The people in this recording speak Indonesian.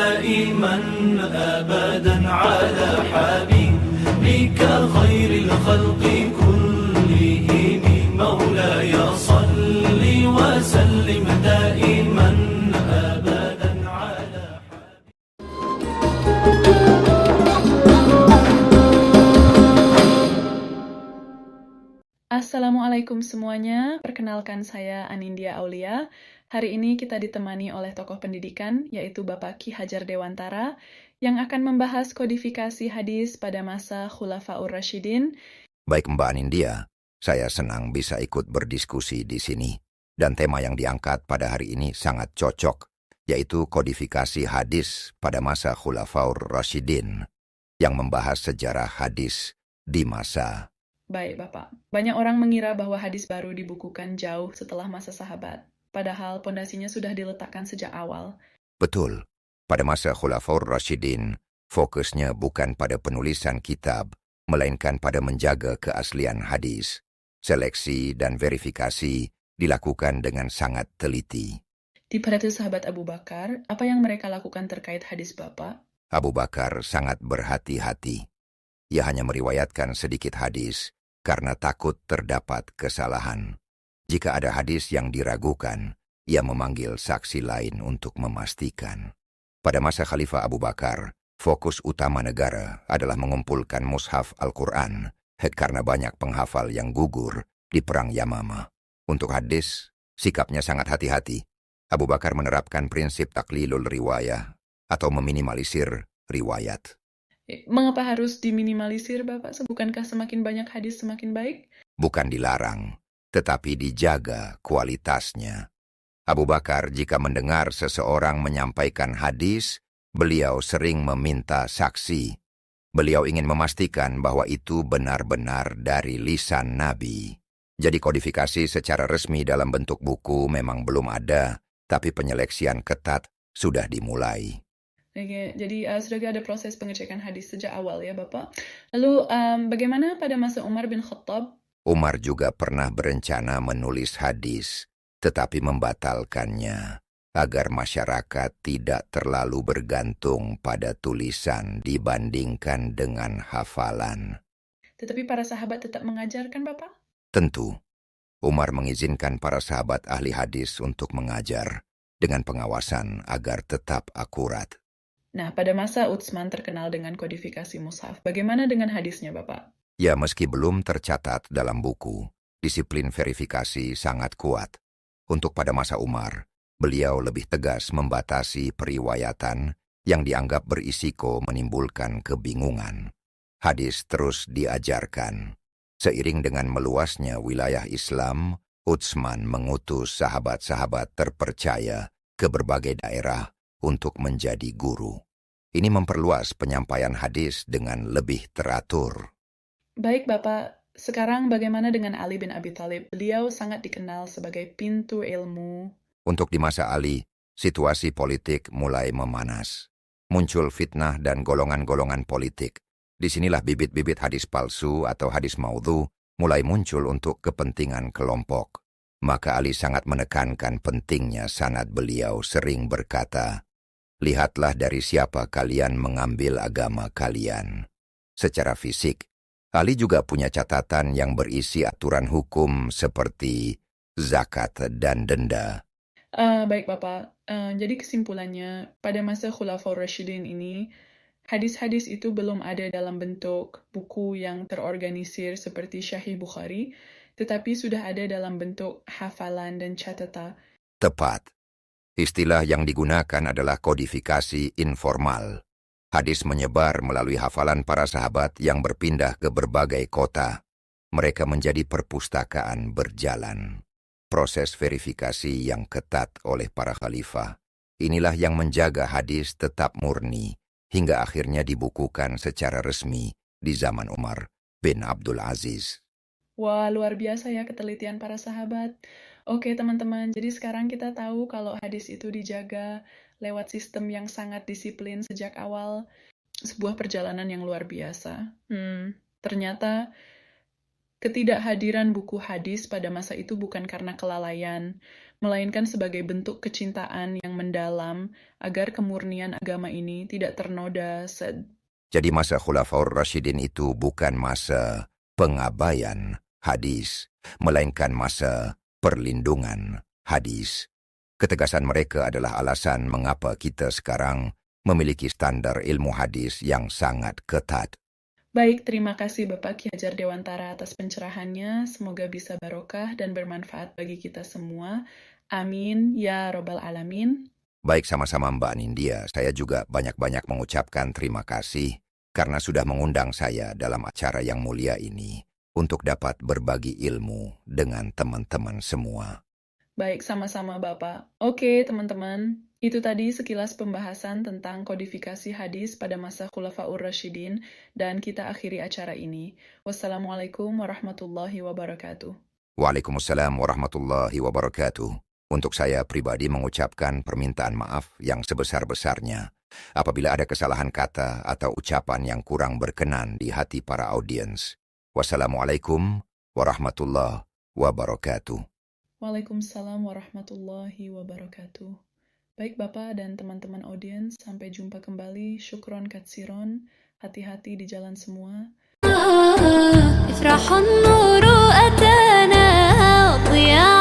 دائما أبدا على حبيبك خير الخلق كلهم مولاي صل وسلم دائما أبدا على Assalamualaikum semuanya, perkenalkan saya Anindya Aulia. Hari ini kita ditemani oleh tokoh pendidikan, yaitu Bapak Ki Hajar Dewantara, yang akan membahas kodifikasi hadis pada masa Khulafaur Rasyidin. Baik Mbak Anindya, saya senang bisa ikut berdiskusi di sini. Dan tema yang diangkat pada hari ini sangat cocok, yaitu kodifikasi hadis pada masa Khulafaur Rasyidin, yang membahas sejarah hadis di masa. Baik Bapak, banyak orang mengira bahwa hadis baru dibukukan jauh setelah masa sahabat, padahal pondasinya sudah diletakkan sejak awal. Betul, pada masa Khulafaur Rasyidin, fokusnya bukan pada penulisan kitab, melainkan pada menjaga keaslian hadis. Seleksi dan verifikasi dilakukan dengan sangat teliti. Di pada sahabat Abu Bakar, apa yang mereka lakukan terkait hadis Bapak? Abu Bakar sangat berhati-hati. Ia hanya meriwayatkan sedikit hadis karena takut terdapat kesalahan. Jika ada hadis yang diragukan, ia memanggil saksi lain untuk memastikan. Pada masa Khalifah Abu Bakar, fokus utama negara adalah mengumpulkan mushaf Al-Quran karena banyak penghafal yang gugur di Perang Yamamah. Untuk hadis, sikapnya sangat hati-hati. Abu Bakar menerapkan prinsip taklilul riwayah atau meminimalisir riwayat. Mengapa harus diminimalisir, Bapak? Bukankah semakin banyak hadis semakin baik? Bukan dilarang, tetapi dijaga kualitasnya. Abu Bakar jika mendengar seseorang menyampaikan hadis, beliau sering meminta saksi. Beliau ingin memastikan bahwa itu benar-benar dari lisan Nabi. Jadi kodifikasi secara resmi dalam bentuk buku memang belum ada, tapi penyeleksian ketat sudah dimulai. Oke, jadi sudah ada proses pengecekan hadis sejak awal ya Bapak. Lalu bagaimana pada masa Umar bin Khattab? Umar juga pernah berencana menulis hadis, tetapi membatalkannya agar masyarakat tidak terlalu bergantung pada tulisan dibandingkan dengan hafalan. Tetapi para sahabat tetap mengajarkan Bapak? Tentu, Umar mengizinkan para sahabat ahli hadis untuk mengajar dengan pengawasan agar tetap akurat. Nah, pada masa Utsman terkenal dengan kodifikasi mushaf, bagaimana dengan hadisnya Bapak? Ya, meski belum tercatat dalam buku, disiplin verifikasi sangat kuat. Untuk pada masa Umar, beliau lebih tegas membatasi periwayatan yang dianggap berisiko menimbulkan kebingungan. Hadis terus diajarkan. Seiring dengan meluasnya wilayah Islam, Utsman mengutus sahabat-sahabat terpercaya ke berbagai daerah untuk menjadi guru. Ini memperluas penyampaian hadis dengan lebih teratur. Baik Bapak, sekarang bagaimana dengan Ali bin Abi Thalib? Beliau sangat dikenal sebagai pintu ilmu. Untuk di masa Ali, situasi politik mulai memanas. Muncul fitnah dan golongan-golongan politik. Disinilah bibit-bibit hadis palsu atau hadis maudhu mulai muncul untuk kepentingan kelompok. Maka Ali sangat menekankan pentingnya sanad. Beliau sering berkata, "Lihatlah dari siapa kalian mengambil agama kalian." Secara fisik, Ali juga punya catatan yang berisi aturan hukum seperti zakat dan denda. Baik Bapak, jadi kesimpulannya, pada masa Khulafaur Rasyidin ini, hadis-hadis itu belum ada dalam bentuk buku yang terorganisir seperti Sahih Bukhari, tetapi sudah ada dalam bentuk hafalan dan catatan. Tepat. Istilah yang digunakan adalah kodifikasi informal. Hadis menyebar melalui hafalan para sahabat yang berpindah ke berbagai kota. Mereka menjadi perpustakaan berjalan. Proses verifikasi yang ketat oleh para khalifah. Inilah yang menjaga hadis tetap murni, hingga akhirnya dibukukan secara resmi di zaman Umar bin Abdul Aziz. Wah, luar biasa ya ketelitian para sahabat. Oke teman-teman, jadi sekarang kita tahu kalau hadis itu dijaga lewat sistem yang sangat disiplin sejak awal. Sebuah perjalanan yang luar biasa. Ternyata Ketidakhadiran buku hadis pada masa itu bukan karena kelalaian, melainkan sebagai bentuk kecintaan yang mendalam agar kemurnian agama ini tidak ternoda. Jadi masa Khulafaur Rasyidin itu bukan masa pengabaian hadis, melainkan masa perlindungan hadis. Ketegasan mereka adalah alasan mengapa kita sekarang memiliki standar ilmu hadis yang sangat ketat. Baik, terima kasih Bapak Ki Hajar Dewantara atas pencerahannya. Semoga bisa barokah dan bermanfaat bagi kita semua. Amin, ya Robbal Alamin. Baik, sama-sama Mbak Nindya, saya juga banyak-banyak mengucapkan terima kasih karena sudah mengundang saya dalam acara yang mulia ini untuk dapat berbagi ilmu dengan teman-teman semua. Baik, sama-sama Bapak. Oke, teman-teman. Itu tadi sekilas pembahasan tentang kodifikasi hadis pada masa Khulafaur Rasyidin, dan kita akhiri acara ini. Wassalamualaikum warahmatullahi wabarakatuh. Waalaikumsalam warahmatullahi wabarakatuh. Untuk saya pribadi mengucapkan permintaan maaf yang sebesar-besarnya apabila ada kesalahan kata atau ucapan yang kurang berkenan di hati para audiens. Wassalamualaikum warahmatullahi wabarakatuh. Waalaikumsalam warahmatullahi wabarakatuh. Baik Bapak dan teman-teman audiens, sampai jumpa kembali. Syukron katsiron, hati-hati di jalan semua. افرح النور أتانا ضياء